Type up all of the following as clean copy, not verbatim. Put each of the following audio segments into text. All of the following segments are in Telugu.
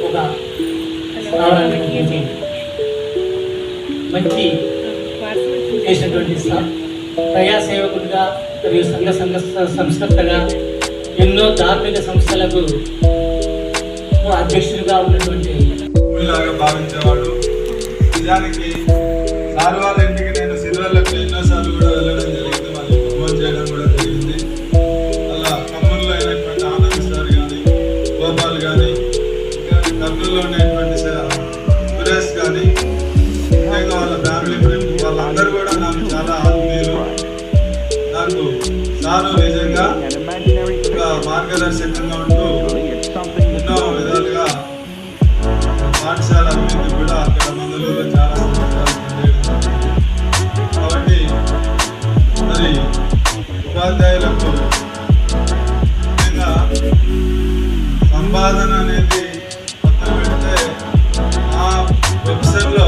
ఒక రావడానికి మంచి చేసినటువంటి ప్రజాసేవకుడిగా మరియు సంస్కర్తగా ఎన్నో ధార్మిక సంస్థలకు అధ్యక్షుడిగా ఉన్నటువంటి భావించేవాడు. నిజానికి సార్ వాళ్ళ ఇంటికి నేను సిరివెల్లకు ఎన్నోసార్లు కూడా వెళ్ళడం జరిగింది, వాళ్ళు ఫోన్ చేయడం కూడా జరిగింది. అలా ఖమ్మంలో అయినటువంటి ఆనంద్ సార్ కానీ, గోపాల్ కానీ, కర్నూలులో ఉన్నటువంటి సురేష్ కానీ, ముఖ్యంగా వాళ్ళ ఫ్యామిలీ ఫ్రెండ్స్ వాళ్ళందరూ కూడా నాకు చాలా ఆత్మీయులు. నాకు సారు నిజంగా ఒక మార్గదర్శకంగా ఉంటూ ఎన్నో విధాలుగా పాఠశాల అభివృద్ధి కూడా అక్కడ మందులలో చాలా సంవత్సరాలు పనిచేయడం. కాబట్టి మరి ఉపాధ్యాయులకు ముఖ్యంగా సంపాదన అనేది పక్కన పెడితే ఆ ప్రొఫెషన్లో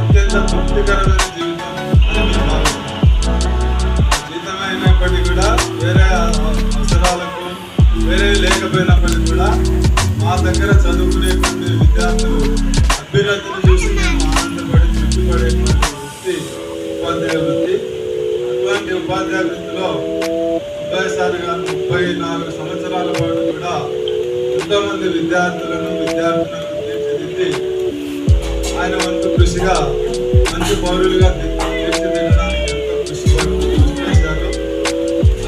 అత్యంత తృప్తికరమైన జీవితం అని మేము భావిస్తున్నాం. జీతం అయినప్పటికీ కూడా వేరే అవసరాలకు వేరే లేకపోయినప్పటికీ కూడా మా దగ్గర చదువుకునేటువంటి విద్యార్థులు అభ్యున్నతిని చూసి మేము ఆనందపడి తృప్తిపడేటువంటి వృత్తి ఉపాధ్యాయ వృత్తి. అటువంటి ఉపాధ్యాయ వృత్తిలో సుబ్బయ్య సార్ గారు 34 సంవత్సరాల పాటు కూడా ఎంతోమంది విద్యార్థులను తీర్చిదిద్ది ఆయన వంతు కృషిగా మంచి పౌరులుగా తీర్చిదిద్దడానికి ఎంతో కృషి చేశారు.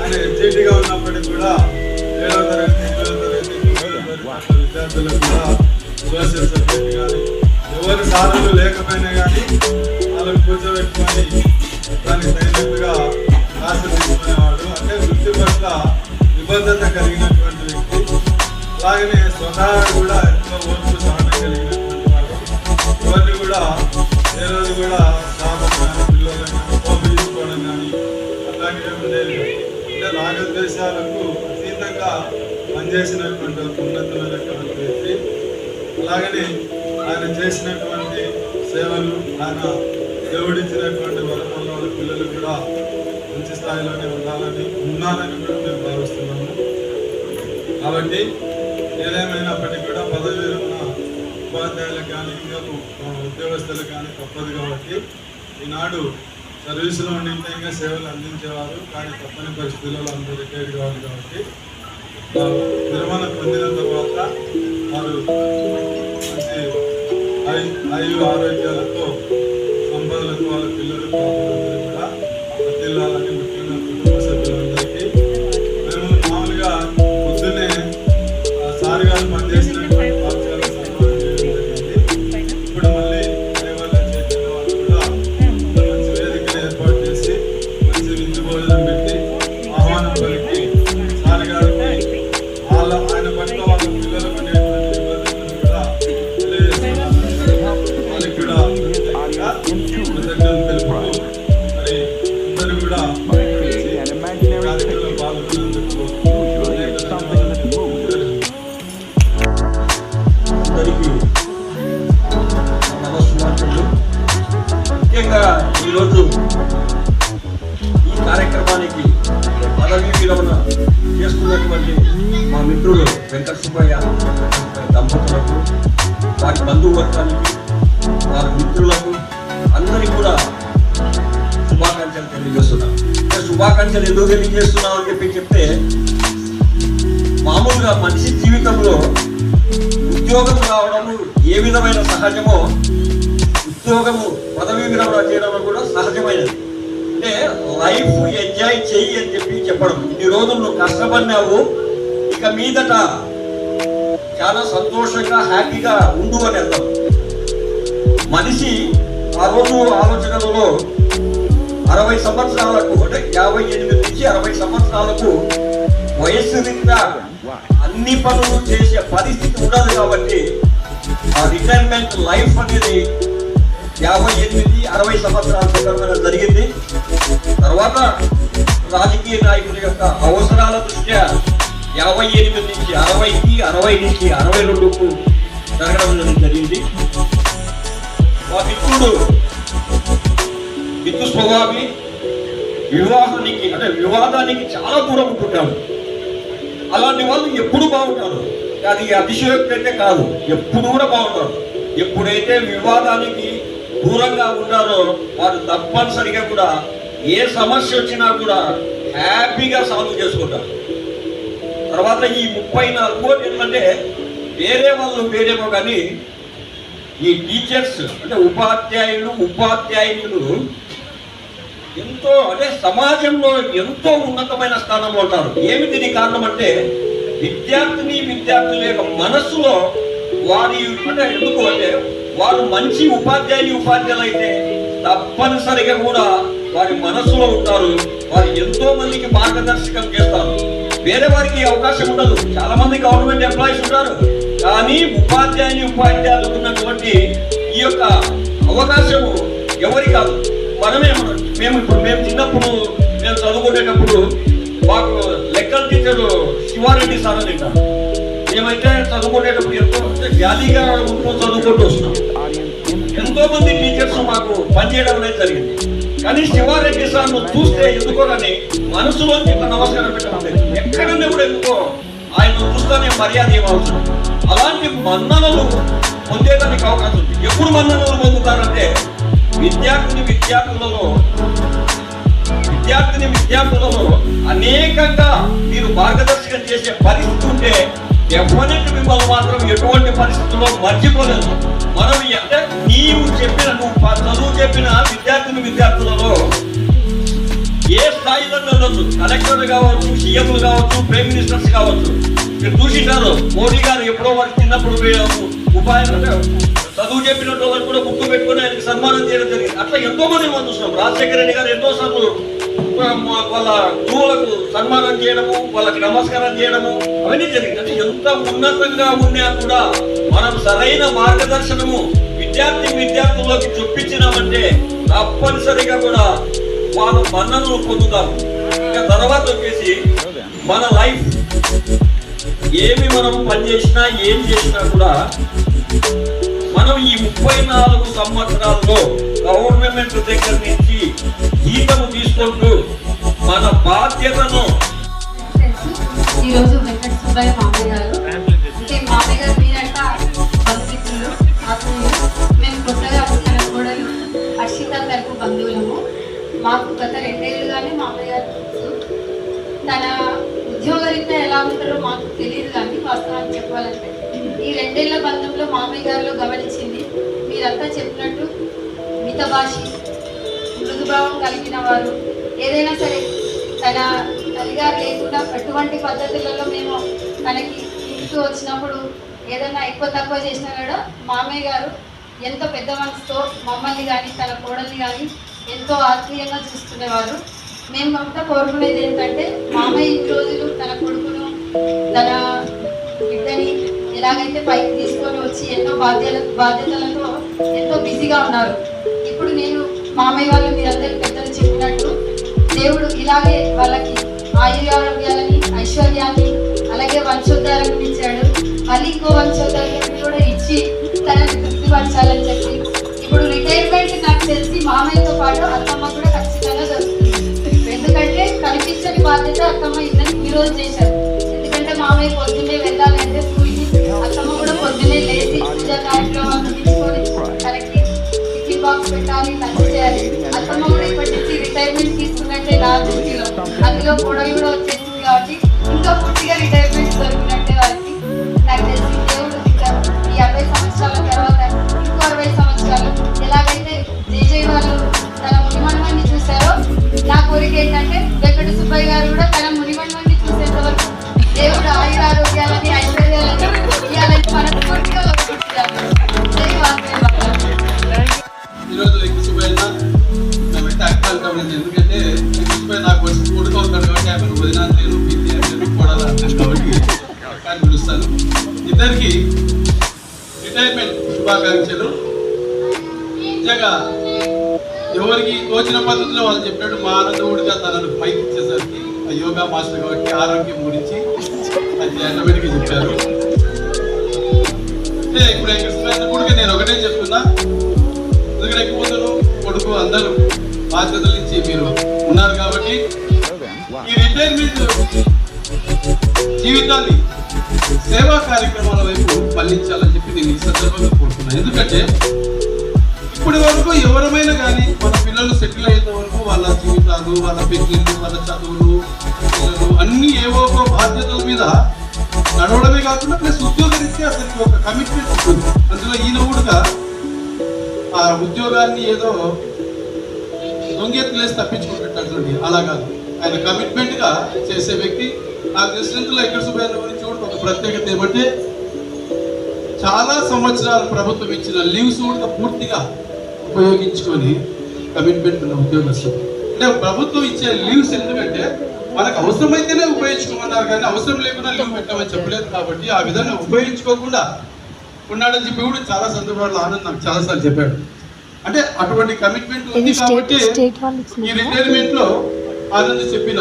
ఆయన ఎడ్జిటీగా ఉన్నప్పటికీ కూడా 7వ తరగతి 8వ తరగతి విద్యార్థులకు కూడా సోషల్ సబ్జెక్ట్ కానీ ఎవరు సాధనలు లేకపోయినా కానీ వాళ్ళని కూర్చోబెట్టుకొని దానికి తగినట్టుగా క్లాసులు తీసుకునేవాడు. అంటే వృత్తి పట్ల నిబద్ధత కలిగినటువంటి వ్యక్తి. అలాగనే స్వతహా కూడా ఎంతో ఓర్పు సహనం కలిగినటువంటి వాడు. ఎవరిని కూడా ఏ రోజు కూడా శాపం కానీ పిల్లలను కోపించుకోవడం కానీ అట్లాంటివి ఉండేవి. అంటే రాగద్వేషాలకు అతీతంగా పనిచేసినటువంటి ఉన్నతమైనటువంటి వ్యక్తి. అలాగని ఆయన చేసినటువంటి సేవలు, ఆయన దేవుడిచ్చినటువంటి వరమల్ల వాళ్ళ పిల్లలు కూడా మంచి స్థాయిలోనే ఉన్నారని కూడా మేము భావిస్తున్నాము. కాబట్టి ఏదేమైనప్పటికీ కూడా పదవి ఉన్న ఉపాధ్యాయులకు కానీ ఇంకా ఉద్యోగస్తులకు కానీ తప్పదు. కాబట్టి ఈనాడు సర్వీసులో ఉండింటే ఇంకా సేవలు అందించేవారు, కానీ తప్పని పరిస్థితుల్లో అందరూ రిటైర్డ్ కావాలి. కాబట్టి విరమణ పొందిన తర్వాత వారు మంచి ఆరోగ్యాలతో సంపదలతో వాళ్ళ పిల్లలు పాపలందరూ కూడా వర్ధిల్లాలని ముఖ్యంగా కుటుంబ సభ్యులందరికీ మేము మామూలుగా పొద్దున్నే సార్ గారు పనిచేసినటువంటి పాఠశాల సన్మానం చేయడం జరిగింది. ఇప్పుడు మళ్ళీ దేవాలయం చేసిన వాళ్ళు కూడా మంచి వేదికలు ఏర్పాటు చేసి మంచి విందు భోజనం పెట్టి ఆహ్వానం పలికి సార్ గారికి ఆయన పట్ల వాళ్ళ పిల్లలకు ఉండేటువంటి నిబంధనలు కూడా తెలియజేస్తున్నారు. వాళ్ళకి కూడా కృతజ్ఞతలు తెలుపుతూ మరి అందరూ కూడా కార్యక్రమంలో పాల్గొన్నందుకు అందరికీ నమస్కారాలు. ముఖ్యంగా ఈరోజు ఈ కార్యక్రమానికి పదవీ విరమణ చేసుకున్నటువంటి మా మిత్రులు వెంకట సుబ్బయ్య దంపతులకు, వారి బంధువర్గానికి, వారి మిత్రులకు అందరికీ కూడా శుభాకాంక్షలు తెలియజేస్తున్నాం. శుభాకాంక్షలు ఎందుకు తెలియజేస్తున్నాం అని చెప్తే, మామూలుగా మనిషి జీవితంలో ఉద్యోగం రావడము ఏ విధమైన సహజమో, ఉద్యోగము పదవీ విరమణ చేయడం కూడా సహజమైనది. అంటే లైఫ్ ఎంజాయ్ చెయ్యి అని చెప్పడం. ఇన్ని రోజులు నువ్వు కష్టపడినావు, ఇక మీదట చాలా సంతోషంగా హ్యాపీగా ఉండు అని అర్థం. మనిషి ఆ రోజు ఆలోచనలలో 60 సంవత్సరాలకు, అంటే 58 నుంచి 60 సంవత్సరాలకు వయస్సు రీత్యా అన్ని పనులు చేసే పరిస్థితి ఉండదు. కాబట్టి ఆ రిటైర్మెంట్ లైఫ్ అనేది 58-60 సంవత్సరాల సందర్భంగా జరిగింది. తర్వాత రాజకీయ నాయకుల యొక్క అవసరాల దృష్ట్యా 58 నుంచి 60కి, 60 నుంచి 62కు జరగడం జరిగింది. మా మిత్రుడు మిత్రు స్వభావి వివాదానికి చాలా దూరం ఉంటుంటాడు. అలాంటి వాళ్ళు ఎప్పుడు బాగుంటారు. అది అతిశయోక్తి అయితే కాదు, ఎప్పుడు కూడా బాగుంటారు. ఎప్పుడైతే వివాదానికి దూరంగా ఉంటారో వారు తప్పనిసరిగా కూడా ఏ సమస్య వచ్చినా కూడా హ్యాపీగా సాల్వ్ చేసుకుంటారు. తర్వాత ఈ 34 ఏంటంటే వేరే వాళ్ళు వేరేమో కానీ ఈ టీచర్స్ అంటే ఉపాధ్యాయులు ఎంతో అంటే సమాజంలో ఎంతో ఉన్నతమైన స్థానంలో ఉంటారు. ఏమిటి దీనికి కారణం అంటే విద్యార్థుల యొక్క మనస్సులో వారి అంటే ఎందుకు అంటే వారు మంచి ఉపాధ్యాయులు అయితే తప్పనిసరిగా కూడా వారి మనస్సులో ఉంటారు. వారు ఎంతో మందికి మార్గదర్శకం చేస్తారు. వేరే వారికి అవకాశం ఉండదు. చాలా మంది గవర్నమెంట్ ఎంప్లాయీస్ ఉంటారు, కానీ ఉపాధ్యాయులు ఉన్నటువంటి ఈ యొక్క అవకాశము ఎవరి కాదు, మేము చిన్నప్పుడు మేము చదువుకునేటప్పుడు మాకు లెక్కల టీచరు శివారెడ్డి సార్ అని అంటారు. మేమైతే చదువుకునేటప్పుడు ఎంతో జాలీగా ఉంటూ చదువుకుంటూ వస్తున్నాం. ఎంతో మంది టీచర్స్ మాకు పనిచేయడం అనేది జరిగింది. కానీ శివారెడ్డి సార్ను చూస్తే ఎందుకో కానీ మనసులోంచి ఇంత నమస్కారం పెట్టడం ఎక్కడన్నా కూడా ఎందుకో ఆయన చూస్తేనే మర్యాద ఇవ్వాల్సి. అలాంటి మన్ననలు పొందేదానికి అవకాశం ఉంది. ఎప్పుడు మన్ననలు పొందుతారంటే విద్యార్థులలో అనేకంగా మీరు మార్గదర్శకం చేసే పరిస్థితి ఉంటే డెఫినెట్ మిమ్మల్ని మాత్రం ఎటువంటి పరిస్థితుల్లో మర్చిపోలేదు. మనం అంటే నువ్వు చదువు చెప్పిన విద్యార్థులలో ఏ స్థాయిలో ఉండొచ్చు, కలెక్టర్లు కావచ్చు, సీఎంలు కావచ్చు, ప్రైమ్ మినిస్టర్స్ కావచ్చు. మీరు చూసింటారు మోడీ గారు ఎప్పుడో వారికి చిన్నప్పుడు చదువు చెప్పినట్టు వాళ్ళని కూడా గుర్తు పెట్టుకుని ఆయనకి సన్మానం చేయడం జరిగింది. అట్లా ఎంతో మంది మనం చూస్తున్నాం. రాజశేఖర రెడ్డి గారు ఎన్నోసార్లు వాళ్ళ గురువులకు సన్మానం చేయడము, వాళ్ళకి నమస్కారం చేయడము అవన్నీ జరిగింది. అంటే ఎంత ఉన్నతంగా ఉన్నా కూడా మనం సరైన మార్గదర్శనము విద్యార్థుల్లోకి చూపించినామంటే తప్పనిసరిగా కూడా వాళ్ళ మన్ననలు పొందుతాము. ఇంకా తర్వాత వచ్చేసి మన లైఫ్ ఏమి మనం పనిచేసినా ఏం చేసినా కూడా మనం ఈ 34 సంవత్సరాల్లో గవర్నమెంట్ దగ్గర నుంచి జీతము తీసుకుంటూ మన బాధ్యతను ఈరోజు వెంకట సుబ్బయ్య మామయ్య గారు అంటే మామయ్య గారు మీరంట బంధుమిత్రులు ఆత్మీయులు. మేము కొత్తగా పుట్టిన కోడలు హర్షిత తరపు బంధువులము. మాకు గత 2 ఏళ్ళుగానే మామయ్య గారు తన ఉద్యోగరీత్యా ఎలా ఉంటారో మాకు తెలియదు, కానీ వాస్తవాన్ని చెప్పాలంటే ఈ 2 ఏళ్ల బంధంలో మామయ్య గారిలో గమనించింది మీరంతా చెప్పినట్టు మితభాషి, మృదుభావం కలిగిన వారు. ఏదైనా సరే తన తల్లిగారు లేకుండా అటువంటి పద్ధతులలో మేము తనకి ఇంటికి వచ్చినప్పుడు ఏదైనా ఎక్కువ తక్కువ చేసినా కూడా మామయ్య గారు ఎంతో పెద్ద మనసుతో మమ్మల్ని కానీ తన కోడల్ని కానీ ఎంతో ఆత్మీయంగా చూసుకునేవారు. మేము అంతా కోరుకునేది ఏంటంటే మామయ్య ఈ రోజులు తన కొడుకును తన బిడ్డని ఎలాగైతే పైకి తీసుకొని వచ్చి ఎన్నో బాధ్యతలతో ఎంతో బిజీగా ఉన్నారు. ఇప్పుడు నేను మామయ్య వాళ్ళు మీరందరూ పెద్దలు చెప్పినట్టు దేవుడు ఇలాగే వాళ్ళకి ఆయుర్యారోగ్యాలని, ఐశ్వర్యాన్ని, అలాగే వంశోద్ధారం ఇచ్చాడు. మళ్ళీ ఇంకో వంశోద్ధారాన్ని కూడా ఇచ్చి తనని తృప్తిపరచాలని చెప్పి ఇప్పుడు రిటైర్మెంట్ నాకు తెలిసి మామయ్యతో పాటు అత్తమ్మ కూడా ఖచ్చితంగా దొరుకుతుంది. ఎందుకంటే కనిపించని బాధ్యత అత్తమ్మ ఇద్దరికి ఈరోజు చేశారు. ఎందుకంటే మామయ్య పొద్దున్నే వెళ్ళాలంటే స్కూల్కి, అత్తమ్మ కూడా పొద్దున్నే లేచి పూజా కార్యక్రమాలు తీసుకొని తనకి టిఫిన్ బాక్స్ పెట్టాలి, లంచ్ చేయాలి. అత్తమ్మ కూడా ఇప్పటి నుంచి రిటైర్మెంట్ తీసుకున్నట్టే నా దృష్టిలో. అందులో గొడవ కూడా వచ్చేసింది కాబట్టి ఇంకా పూర్తిగా రిటైర్మెంట్ దొరికినట్టే వారికి. నాకు తెలిసి దేవుడు ఈ 60 సంవత్సరాల తర్వాత ఇంకో 60 సంవత్సరాలు ఎలాగైతే జేజే వాళ్ళు తన మునిమన్మని చూశారో నా కోరిక ఏంటంటే వెంకట సుబ్బయ్య గారు కూడా తన మునిమన్మని చూసేంత వరకు దేవుడు ఆయురారోగ్యాలని, ఐశ్వర్యాలని ఇవ్వాలని మనస్ఫూర్తిగా ఈరోజు వెంకట సుబ్బయ్య మేమైతే అక్క అంటాం. ఎందుకంటే వెంకట సుబ్బయ్య నాకు వచ్చి కొడుకు అవుతాడు కాబట్టి ఆమె వదిన నేను పిన్ని నేను కొడాలి అంటాను కాబట్టి అక్క అని పిలుస్తాను. ఇద్దరికి రిటైర్మెంట్ శుభాకాంక్షలు. నిజంగా ఎవరికి తోచిన పద్ధతిలో వాళ్ళు చెప్పినట్టు మా ఆనందవుడిగా తనను పైకి ఇచ్చేసరికి ఆ యోగా మాస్టర్ కాబట్టి ఆరోగ్యం గురించి అది ఆటోమేటిక్గా చెప్పారు. అంటే ఇప్పుడు కొడుకు నేను ఒకటే చెప్తున్నా, ఎందుకంటే కూతురు కొడుకు అందరూ బాధ్యతలు ఇచ్చి మీరు ఉన్నారు కాబట్టి ఈ రిటైర్మెంట్ జీవితాన్ని సేవా కార్యక్రమాల వైపు మళ్లించాలని చెప్పి నేను ఈ సందర్భంగా కోరుతున్నాను. ఎందుకంటే ఇప్పటి వరకు ఎవరమైనా కానీ మన పిల్లలు సెటిల్ అయ్యేంత వరకు వాళ్ళ జీవితాలు, వాళ్ళ పెళ్లిళ్ళు, వాళ్ళ చదువులు, పిల్లలు అన్ని ఏవో ఒక బాధ్యతల మీద నడవడమే కాకుండా ప్లస్ ఉద్యోగరీత్యా అతనికి ఒక కమిట్మెంట్ ఉంటుంది. అందులో ఈయన కూడా ఆ ఉద్యోగాన్ని ఏదో దొంగెత్తులేసి తప్పించుకుంటున్నటువంటి అలా కాదు, ఆయన కమిట్మెంట్ గా చేసే వ్యక్తి. నాకు తెలిసినంతలో ఎక్కడ సుబ్బారావు గురించి కూడా ఒక ప్రత్యేకత ఏమంటే చాలా సంవత్సరాలు ప్రభుత్వం ఇచ్చిన లీవ్స్ కూడా పూర్తిగా ఉపయోగించుకొని కమిట్మెంట్ ఉన్న ఉద్యోగస్తులు. అంటే ప్రభుత్వం ఇచ్చే లీవ్స్ ఎందుకంటే మనకు అవసరమైతేనే ఉపయోగించుకోమన్నారు, కానీ అవసరం లేకుండా లీవ్ పెట్టమని చెప్పలేదు. కాబట్టి ఆ విధంగా ఉపయోగించుకోకుండా ఉన్నాడని చెప్పి కూడా చాలా సందర్భాల్లో ఆనంద్ నాకు చాలాసార్లు చెప్పాడు. అంటే అటువంటి కమిట్మెంట్ ఉంది కాబట్టి ఈ రిటైర్మెంట్ లో ఆనంద్ చెప్పిన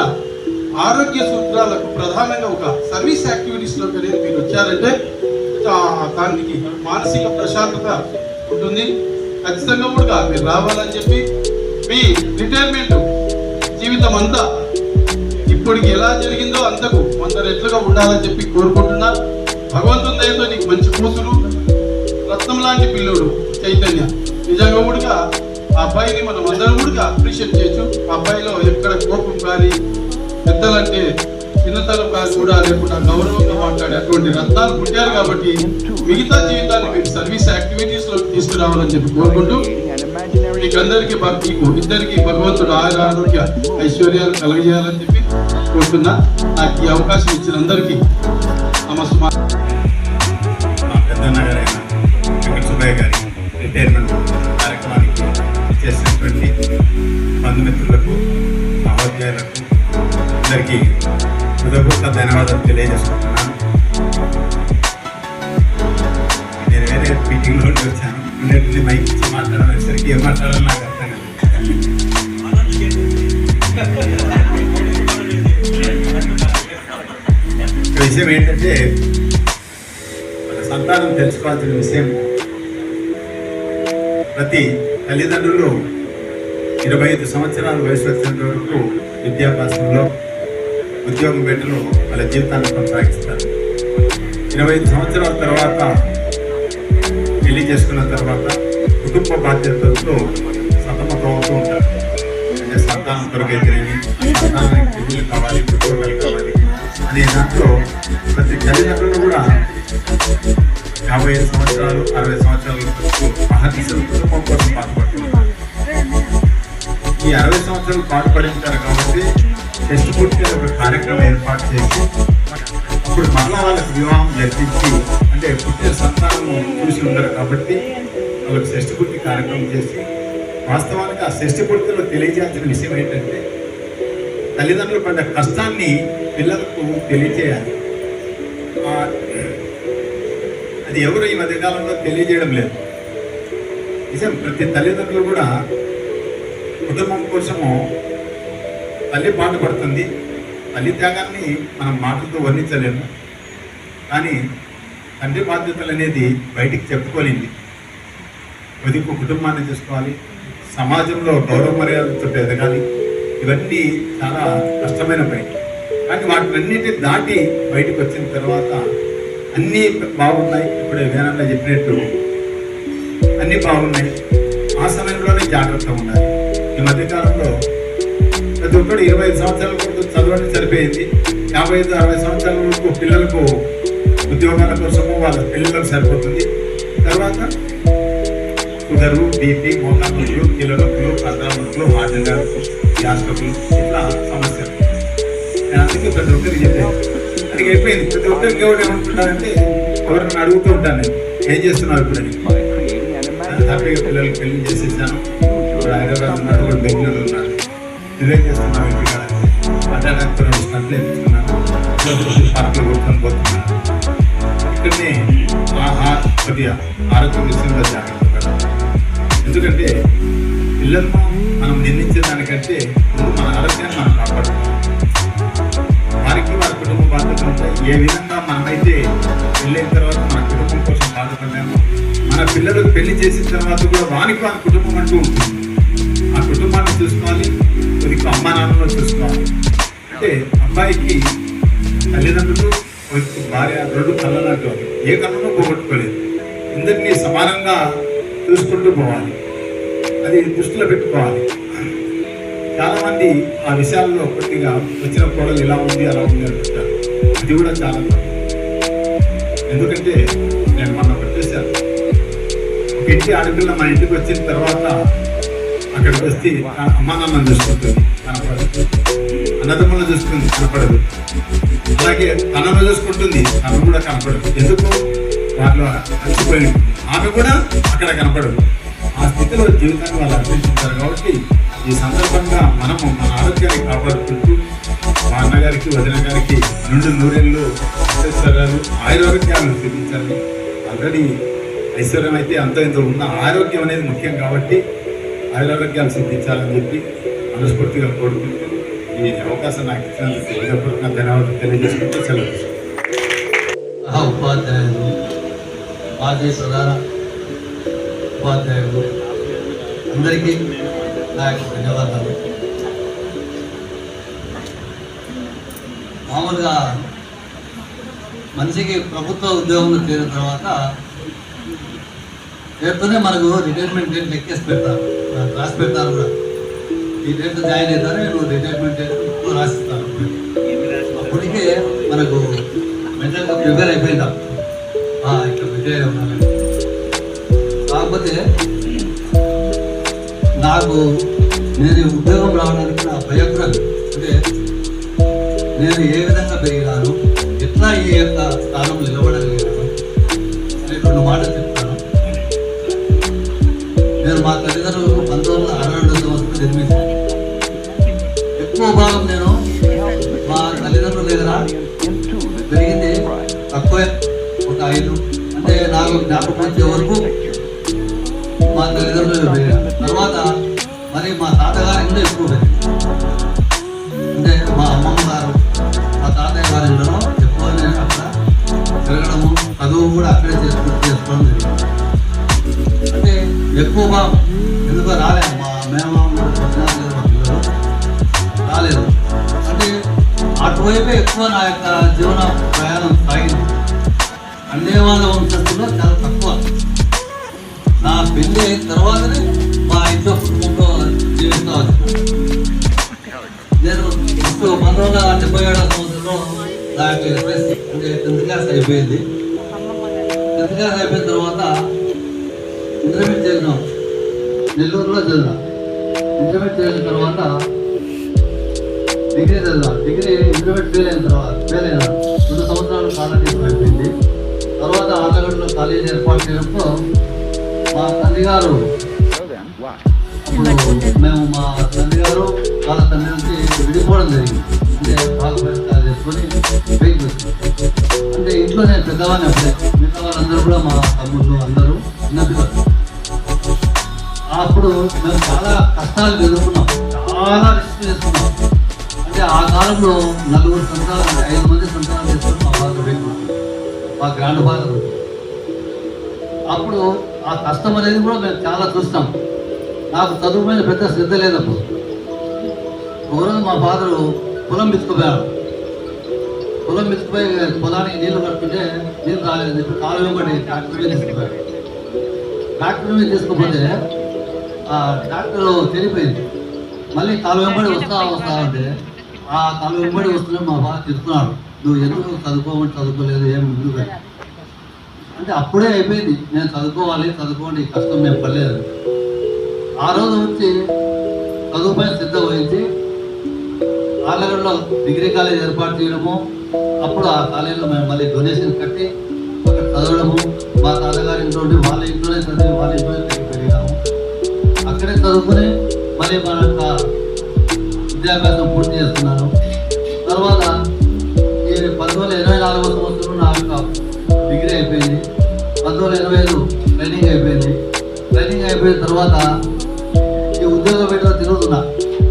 ఆరోగ్య సూత్రాలకు ప్రధానంగా ఒక సర్వీస్ యాక్టివిటీస్ లో కనుక మీరు వచ్చారంటే దానికి మానసిక ప్రశాంతత ఉంటుంది. ఖచ్చితంగా కూడా మీరు రావాలని చెప్పి మీ రిటైర్మెంట్ జీవితం అంతా ఇప్పటికి ఎలా జరిగిందో అంతకు 100 రెట్లుగా ఉండాలని చెప్పి కోరుకుంటున్నా. భగవంతుని దయతో నీకు మంచి కూతురు, రత్నం లాంటి పిల్లోడు చైతన్య. నిజంగా కూడా ఆ అబ్బాయిని మనం అందరం కూడా అప్రిషియేట్ చేయొచ్చు. ఆ అబ్బాయిలో ఎక్కడ కోపం కానీ పెద్దలంటే చిన్నతనం కానీ కూడా లేకుండా గౌరవంగా మాట్లాడే అటువంటి రత్నాలు పుట్టారు. కాబట్టి మిగతా జీవితాన్ని మీరు సర్వీస్ యాక్టివిటీస్ లో తీసుకురావాలని చెప్పి కోరుకుంటూ మీకు అందరికీ మీకు ఇద్దరికి భగవంతుడు ఆరోగ్య ఐశ్వర్యాలు కలగజేయాలని చెప్పి కోరుతున్నా. నాకు ఈ అవకాశం ఇచ్చిన అందరికీ నమస్కారం. సుబ్బయ్య గారి రిటైర్మెంట్ కార్యక్రమానికి చేసినటువంటి బంధుమిత్రులకు, సహోద్యోగులకు అందరికీ హృదయపూర్వక ధన్యవాదాలు తెలియజేసుకుంటున్నాను. నేను వేరే మీటింగ్లో వచ్చాను. ఇమీడియట్లీ మైక్ ఇచ్చి మాట్లాడేసరికి ఏం మాట్లాడాలో నాకు అర్థం కాదు. విషయం ఏంటంటే సంతానం తెలుసుకోవాల్సిన విషయం, ప్రతి తల్లిదండ్రులు 25 సంవత్సరాల వయసు వచ్చేంత వరకు విద్యాభ్యాసంలో ఉద్యోగం పెట్టలో వాళ్ళ జీవితాన్ని కొనసాగిస్తారు. 25 సంవత్సరాల తర్వాత పెళ్లి చేసుకున్న తర్వాత కుటుంబ బాధ్యతలతో సతమతమవుతూ ఉంటారు. అంటే సంతానం కొరకైతేనేమి, సంతానానికి పెళ్లి కావాలి, ఉద్యోగాలు కావాలి అనే దాంట్లో ప్రతి తల్లిదండ్రులు కూడా 55 సంవత్సరాలు 60 సంవత్సరాల వరకు మహర్నిశలు కుటుంబం కోసం పాటుపడుతున్నారు. ఈ 60 సంవత్సరాలు పాటుపడింటారు కాబట్టి టెస్ట్ పూర్తిగా ఒక కార్యక్రమం ఏర్పాటు చేసి అప్పుడు మరలా వాళ్ళకి వివాహం జరిపించి, అంటే పుట్టిన సంతానం చూసి ఉండరు కాబట్టి వాళ్ళకి షష్ఠ పూర్తి కార్యక్రమం చేసి, వాస్తవానికి ఆ షష్ఠ పూర్తిలో తెలియజేయాల్సిన విషయం ఏంటంటే తల్లిదండ్రులు పడ్డ కష్టాన్ని పిల్లలకు తెలియజేయాలి. అది ఎవరు ఈ మధ్యకాలంలో తెలియజేయడం లేదు. నిజం, ప్రతి తల్లిదండ్రులు కూడా కుటుంబం కోసము తల్లి పాటుపడుతుంది. తల్లి త్యాగాన్ని మనం మాటలతో వర్ణించలేము, కానీ తండ్రి బాధ్యతలు అనేది బయటికి చెప్పుకోలేంది. ఒదికు కుటుంబాన్ని చూసుకోవాలి, సమాజంలో గౌరవ మర్యాదలతో ఎదగాలి. ఇవన్నీ చాలా కష్టమైన పని. కానీ వాటినన్నిటిని దాటి బయటకు వచ్చిన తర్వాత అన్నీ బాగున్నాయి. ఇప్పుడు వేనన్నా చెప్పినట్టు అన్నీ బాగున్నాయి. ఆ సమయంలోనే జాగ్రత్తగా ఉండాలి. ఈ మధ్యకాలంలో ప్రతి ఒక్కరు 25 సంవత్సరాల వరకు చదవడం సరిపోయింది. 55-60 సంవత్సరాల వరకు పిల్లలకు ఉద్యోగాల కోసము వాళ్ళ పిల్లలకు సరిపోతుంది. తర్వాత షుగరు, బీపీ, మోకాళ్ళు, కీళ్ళ నొప్పులు, కండరాలు, హార్ట్ అటాక్, గ్యాస్ ట్రబుల్, ఇట్లా సమస్యలు. నేను అందుకే ప్రతి ఒక్కరికి చెప్పాను, అది అయిపోయింది. ప్రతి ఒక్కరికి ఎవరు ఏమంటున్నారంటే ఎవరిని అడుగుతూ ఉంటాను, నేను ఏం చేస్తున్నావు ఇప్పుడు అని. హ్యాపీగా పిల్లలకి పెళ్లి చేసేసాను. ఇప్పుడు హైదరాబాద్ ఉన్నాడు, ఇప్పుడు బెంగళూరు ఉన్నాడు. నువ్వేం చేస్తున్నావు ఇంటికి అడ్డాకు వచ్చినట్లు ఎంచుకున్నాను. పార్కులు కొట్టుకొని పోతున్నాను. ఇక్కడనే కొద్దిగా ఆరోగ్య విషయంలో జాగ్రత్త పడాలి. ఎందుకంటే పిల్లలను మనం నిర్ణయించే దానికంటే ముందు మన ఆరోగ్యాన్ని మనం కాపాడుకోవాలి. వారికి వారి కుటుంబ బాధ్యతలు ఉంటాయి. ఏ విధంగా మనమైతే పెళ్ళైన తర్వాత మన కుటుంబం కోసం బాధపడ్డాము, మన పిల్లలకు పెళ్లి చేసిన తర్వాత కూడా వారికి వారి కుటుంబం అంటూ ఉంటుంది. ఆ కుటుంబాన్ని చూసుకోవాలి, కొద్దిగా అమ్మా నాన్నలో చూసుకోవాలి. అంటే అబ్బాయికి తల్లిదండ్రులు భార్య రెండు కళ్ళనట్టు ఏ కళ్ళను పోగొట్టుకోలేదు. అందరినీ సమానంగా చూసుకుంటూ పోవాలి, అది దృష్టిలో పెట్టుకోవాలి. చాలామంది ఆ విషయాల్లో కొద్దిగా వచ్చిన కోడలు ఇలా ఉంది అలా ఉంది అంటారు. అది కూడా చాలా తప్పు. ఎందుకంటే నేను మొన్న వచ్చేసాను, ఒక ఇంటి ఆడపిల్ల మా ఇంటికి వచ్చిన తర్వాత అక్కడికి వస్తే అమ్మా నాన్నని చూసుకుంటుంది, కనపడదు. అన్నదమ్ములను చూసుకుంది, కనపడదు. అలాగే తనను చూసుకుంటుంది, తను కూడా కనపడదు. ఎందుకు? వాళ్ళు కలిసిపోయి ఆమె కూడా అక్కడ కనపడదు. ఆ స్థితిలో జీవితాన్ని వాళ్ళు అర్పించారు. కాబట్టి ఈ సందర్భంగా మనము మన ఆరోగ్యాన్ని కాపాడుకుంటూ మా అన్నగారికి వదిన గారికి నిండు నూరేళ్ళు గారు ఆయురారోగ్యాలను చూపించాలి. ఆల్రెడీ ఐశ్వర్యం అయితే అంత ఇంత ఉన్న ఆరోగ్యం అనేది ముఖ్యం కాబట్టి ఆయురారోగ్యాలు సిద్ధించాలని చెప్పి మనస్ఫూర్తిగా కోరుకుంటూ ఈ అవకాశం నాకు ఇచ్చినందుకు హృదయపూర్వక ధన్యవాదాలు తెలియజేసుకుంటూ సెలవు. ఉపాధ్యాయులు, మాజీ ప్రధాన ఉపాధ్యాయులు అందరికీ నా యొక్క ధన్యవాదాలు. మామూలుగా మనిషికి ప్రభుత్వ ఉద్యోగంలో చేరిన తర్వాత రేపుతోనే మనకు రిటైర్మెంట్ డేట్ లెక్కేసి పెడతారు, రాసి పెడతారు కూడా. ఈ డేట్ జాయిన్ అవుతారు, నువ్వు రిటైర్మెంట్ డేట్ రాసిస్తారు. అప్పటికే మనకు మెంటల్గా ప్రిపేర్ అయిపోయిందాం, ఇక్కడ రిటైర్ అవుతాను. కాకపోతే నాకు నేను ఉద్యోగం రావడానికి నా ప్రయత్నాలు అంటే నేను ఏ విధంగా పెరిగినాను, ఎట్లా ఈ యొక్క స్థానం నిలబడగలిగాను అనే రెండు మాటలు చెప్తాను. నేను మా తల్లిదండ్రులు 1962 సంవత్సరం జన్మించాను. ఎక్కువ భాగం నేను మా తల్లిదండ్రుల దగ్గర పెరిగింది తక్కువే, ఒక 5 అంటే నాకు జ్ఞాపకం వచ్చే వరకు మా తల్లిదండ్రులు పెరిగాను. తర్వాత మరి మా తాతగారి కూడా ఎక్కువ పెరిగింది. అంటే మా అమ్మమ్మ గారు మా తాతయ్య గారి ఇంట్లో ఎక్కువ నేను అక్కడ తిరగడము, చదువు కూడా అక్కడే చేసుకోవడం జరిగింది. అంటే ఎక్కువ భాగం ఎందుకో రాలేదు, మా మేనమామ పిల్లలు రాలేదు. అంటే అటువైపే ఎక్కువ నా యొక్క జీవన ప్రయాణం సాగింది. అందేవాళ్ళ వంశస్థుల్లో చాలా తక్కువ. నా పెళ్ళి అయిన తర్వాతనే మా ఇంట్లో కుటుంబంలో జీవిస్తూ వచ్చిన నేను 1977 సంవత్సరంలో నా యొక్క ఎస్ఎస్సి అంటే 10th క్లాస్ అయిపోయింది. 10th క్లాస్ అయిపోయిన తర్వాత ఇంటర్మీడియట్ చదివినాం, నెల్లూరులో చదివినా. ఇంటర్మీడియట్ చదివిన తర్వాత డిగ్రీ చదివా. డిగ్రీ ఇంటర్మీడియట్ ఫెయిల్ అయినా 2 సంవత్సరాలు కాలేజీ అయిపోయింది. తర్వాత ఆంధ్రగఢ్లో కాలేజీ ఏర్పాటు చేయడంతో మా తల్లిగారు అప్పుడు మేము మా తల్లిగారు వాళ్ళ తండ్రి నుంచి విడిపోవడం జరిగింది. అంటే బాగా పరిష్కారం చేసుకొని బయటకు వచ్చాం. అంటే ఇంట్లో నేను పెద్దవాడిని అప్పుడే, మిగతా వాళ్ళందరూ కూడా మా తమ్ముళ్ళు అందరూ చిన్నపిల్లలు. అప్పుడు మేము చాలా కష్టాలు ఎదుర్కొన్నాం, చాలా రిస్క్ చేసుకున్నాం. అంటే ఆ కాలంలో 4 సంతానాలు 5 మంది సంతానాలు చేసుకొని మా ఫాదర్ బయటకు, మా గ్రాండ్ ఫాదర్. అప్పుడు ఆ కష్టం అనేది కూడా మేము చాలా చూస్తాం. నాకు చదువు మీద పెద్ద శ్రద్ధ లేదప్పుడు. ఒకరోజు మా ఫాదరు పొలం బిచ్చుకుపోయాడు. పొలం బిచ్చుకుపోయి పొలానికి నీళ్లు కట్టుకుంటే నీళ్ళు రాలేదని చెప్పి కాలువ వెంబడి ట్రాక్టర్ మీద తీసుకుపోయాడు. ట్రాక్టర్ మీద తీసుకుపోతే ఆ ట్రాక్టర్ చనిపోయింది. మళ్ళీ కాలువ వెంబడి వస్తా అంటే ఆ కాలువ వెంబడి వస్తున్నా మా బాగా తిరుగుతున్నాడు, నువ్వు ఎందుకు చదువుకోలేదు ఏం ముందు. అంటే అప్పుడే అయిపోయింది, నేను చదువుకోండి, కష్టం మేము పడలేదు. ఆ రోజు వచ్చి చదువు పైన శ్రద్ధ వహించి ఆళ్ళగడ్డలో డిగ్రీ కాలేజ్ ఏర్పాటు చేయడము. అప్పుడు ఆ కాలేజీలో మేము మళ్ళీ డొనేషన్ కట్టి అక్కడ చదవడము. మా తాతగారి ఇంట్లో ఉండి వాళ్ళ ఇంట్లోనే చదివి వాళ్ళ ఇంట్లోనే పెరిగాము. అక్కడే చదువుకుని మళ్ళీ మన యొక్క విద్యాభ్యాసం పూర్తి చేస్తున్నాను. తర్వాత ఈ 1984 సంవత్సరం నా యొక్క డిగ్రీ అయిపోయింది. 1985 ట్రైనింగ్ అయిపోయింది. ట్రైనింగ్ అయిపోయిన తర్వాత ఈ ఉద్యోగం పెట్టిన తిరుగుతున్నా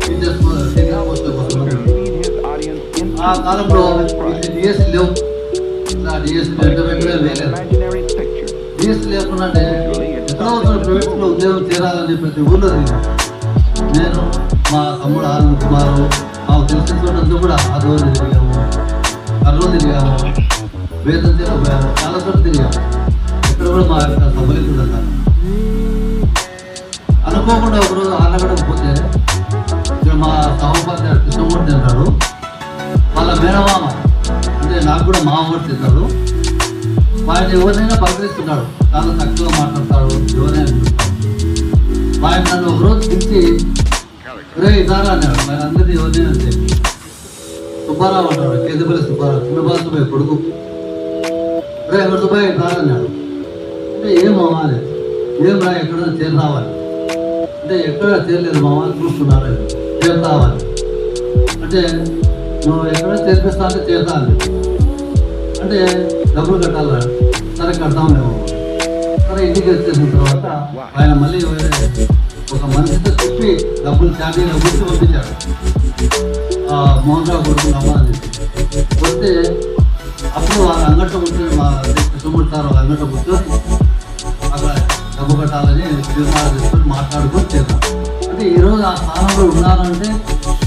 టీచర్స్ పోస్ట్ కోసం. ఆ కాలంలో డిఎస్సి లేవు, డిఎస్సి డిఎస్సి లేకుండా అంటే ఎక్కడో ప్రైవేట్ స్కూల్లో ఉద్యోగం చేరాలని ప్రతి ఊళ్ళో తిరిగాను. నేను మా తమ్ముడు ఆనంద్ కుమారు మాకు తెలిసిన చోటంతా కూడా ఆదోళన తిరిగాము, కర్నూలు తిరిగాము, వేదం చాలా చోట్ల తిరిగాం, ఎక్కడ కూడా మా యొక్క సఫలీకృతం కాదు. అనుకోకుండా ఒకరోజు ఆలగడకు పోతే ఇక్కడ మా సహోపాధ్యాయుడు కృష్ణమూర్తి అన్నాడు, వాళ్ళ మేనమామ అంటే నాకు కూడా మామూలు తిన్నాడు, ఆయన ఎవరినైనా పలకరిస్తున్నాడు, చాలా తక్కువగా మాట్లాడతాడు, ఎవరైనా ఆయన నన్ను ఒకరోజు పిలిచి రే ఇదారా అన్నాడు. ఆయన అందరినీ ఎవరినైనా అంటే సుబ్బారావు అంటాడు, కేంద్రపల్లి సుబ్బారావు, చిన్నబాసుబాయి కొడుకు. రే ఎవరు సుబ్బాయి ఇదారా అన్నాడు. అంటే ఏం మామ అని, ఏం రా ఎక్కడైనా చేరు రావాలి అంటే ఎక్కడ చేరలేదు మామ చూస్తున్నారు, చేరు రావాలి అంటే నువ్వు ఎక్కడ చేర్పిస్తా అంటే చేరుతా అని. అంటే డబ్బులు కట్టాలి, సరే కడతామేమో. సరే ఇంటికి వచ్చేసిన తర్వాత ఆయన మళ్ళీ ఒక మనిషితో చెప్పి డబ్బులు చార్జీలో గుర్తు పంపించాడు, మోహన్ రావు కొడుకు అమ్మ అని చెప్పి వస్తే అప్పుడు వాళ్ళ అంగట్లో కూర్చొని మా కృష్ణమూర్తి సార్ వాళ్ళ అంగట్లో కూర్చొని అక్కడ డబ్బు కట్టాలని తీర్మానం చేసుకొని మాట్లాడుకొని చేద్దాం. అంటే ఈరోజు ఆ స్థానంలో ఉన్నానంటే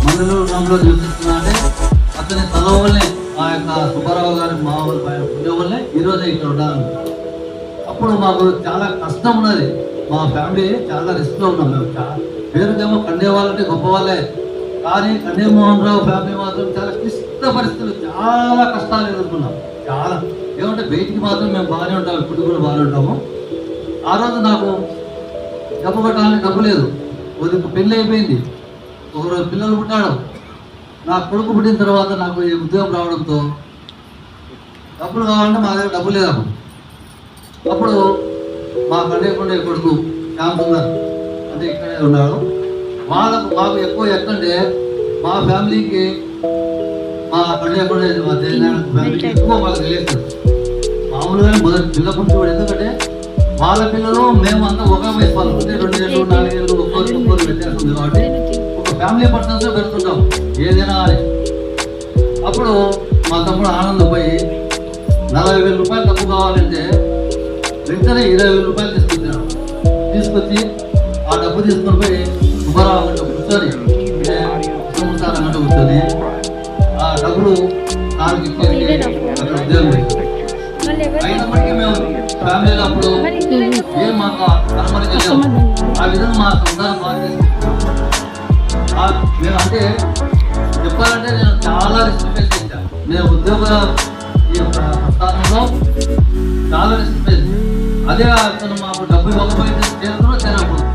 మండలంలో గ్రామంలో నివసిస్తున్నా అంటే అతని తల వల్లే, ఆ యొక్క సుబ్బారావు గారి మా పుణ్యం వల్లే ఈరోజు ఇక్కడ ఉన్నాను. అప్పుడు మాకు చాలా కష్టం ఉన్నది, మా ఫ్యామిలీ చాలా రిస్క్లో ఉన్నాం. మేము పేరుకేమో కండే వాళ్ళంటే గొప్ప వాళ్ళే, కానీ కండే మోహన్ రావు ఫ్యామిలీ మాత్రం చాలా క్లిష్ట పరిస్థితులు, చాలా కష్టాలు ఎదుర్కొన్నాం. చాలా ఏమంటే బయటికి మాత్రం మేము బాగానే ఉంటాము, ఇప్పుడు కూడా బాగానే ఉంటాము. ఆ రోజు నాకు డబ్బు కట్టాలని డబ్బు లేదు, కొద్దిగా పెళ్ళి అయిపోయింది, ఒకరోజు పిల్లలు పుట్టాడు. నా కొడుకు పుట్టిన తర్వాత నాకు ఈ ఉద్యోగం రావడంతో డబ్బులు కావాలంటే మా దగ్గర డబ్బు లేదు. అప్పుడు మా కన్నేకుండే కొడుకు శ్యామసుందర్ అంటే ఇక్కడే ఉన్నాడు. మాకు ఎక్కువ ఎక్కంటే మా ఫ్యామిలీకి, మా కన్నేకుండే మా దేశనారాయణ ఫ్యామిలీకి ఎక్కువ మాకు తెలియదు. మామూలుగా మొదటి పిల్ల పుట్టివాడు, ఎందుకంటే వాళ్ళ పిల్లలు మేము అంతా ఒక వయసు వాళ్ళు అంటే 2 ఏళ్ళు 4 ఏళ్ళు ఒక్కొక్కరు వ్యత్యాసం ఉంది కాబట్టి ఒక ఫ్యామిలీ పర్సన్స్ పెడుతుంటాం ఏదైనా అని. అప్పుడు మా తమ్ముడు ఆనందం పోయి 40,000 రూపాయలు డబ్బు కావాలంటే వెంటనే 20,000 రూపాయలు తీసుకొచ్చి ఆ డబ్బు తీసుకొని పోయి సుబ్బారావు అంగంట కూర్చొని సార్ అంగంట కూర్చొని ఆ డబ్బులు నాలుగు ఇచ్చేసి అక్కడ ఉద్యోగం పెట్టాం. అయినప్పటికీ మేము ఫ్యామిలీలో అప్పుడు ఏం మాకు అనుమతించలేము. ఆ విధంగా మా సంతానం బాగా మేము అంటే చెప్పాలంటే నేను చాలా రిస్క్ ఫేస్ చేశాను. నేను ఉద్యోగ ఈ ప్రస్థానంలో చాలా రిస్క్ ఫేస్. అదే అతను మాకు డబ్బు ఇవ్వకపోతే చేరుకున్నా చేరకూడదు.